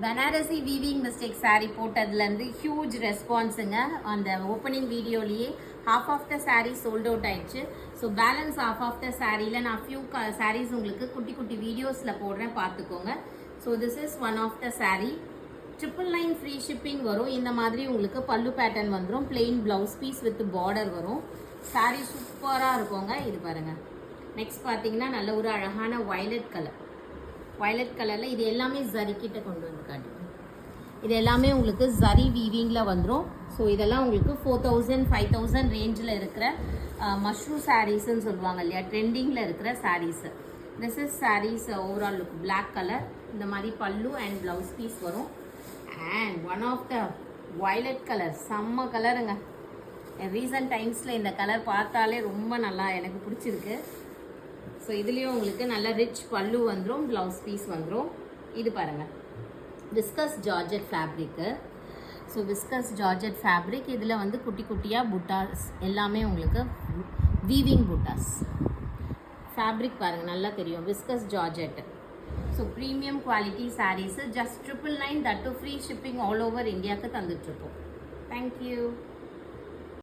Banarasi weaving mistake saree போட்டதுலேருந்து huge ரெஸ்பான்ஸுங்க. அந்த ஓப்பனிங் வீடியோலேயே half of the saree sold out ஆயிடுச்சு. So balance half of the சாரியில் நான் ஃபியூ sarees உங்களுக்கு குட்டி குட்டி வீடியோஸில் போடுறேன், பார்த்துக்கோங்க. So this is one of the saree. 999 free shipping வரும். இந்த மாதிரி உங்களுக்கு பல்லு பேட்டர்ன் வந்துடும். Plain blouse piece with border வரும். saree சூப்பராக இருக்குங்க. இது பாருங்கள். நெக்ஸ்ட் பார்த்தீங்கன்னா நல்ல ஒரு அழகான வயலட் கலர். வயலட் கலரில் இது எல்லாமே ஜரி கிட்ட கொண்டு வந்து காட்டுங்க. இது எல்லாமே உங்களுக்கு ஜரி வீவிங்கில் வந்துடும். ஸோ இதெல்லாம் உங்களுக்கு 4000 5000 ரேஞ்சில் இருக்கிற மஷ்ரூம் சாரீஸ்ன்னு சொல்லுவாங்க இல்லையா, ட்ரெண்டிங்கில் இருக்கிற saris. This is saris overall look black colour. இந்த மாதிரி பல்லு அண்ட் ப்ளவுஸ் பீஸ் வரும். And one of the violet colour, செம்ம கலருங்க. ரீசன்ட் டைம்ஸில் இந்த கலர் பார்த்தாலே ரொம்ப நல்லா எனக்கு பிடிச்சிருக்கு. ஸோ இதுலேயும் உங்களுக்கு நல்ல ரிச் பல்லு வந்துடும், ப்ளவுஸ் பீஸ் வந்துடும். இது பாருங்கள், viscous georgette fabric. So viscous georgette fabric. இதில் வந்து குட்டி குட்டியாக புட்டாஸ் எல்லாமே உங்களுக்கு வீவிங் புட்டாஸ். ஃபேப்ரிக் பாருங்கள், நல்லா தெரியும், viscose georgette. So premium quality saris. Just 999, that to free shipping all over இந்தியாவுக்கு தந்துட்டுருக்கோம். தேங்க்யூ.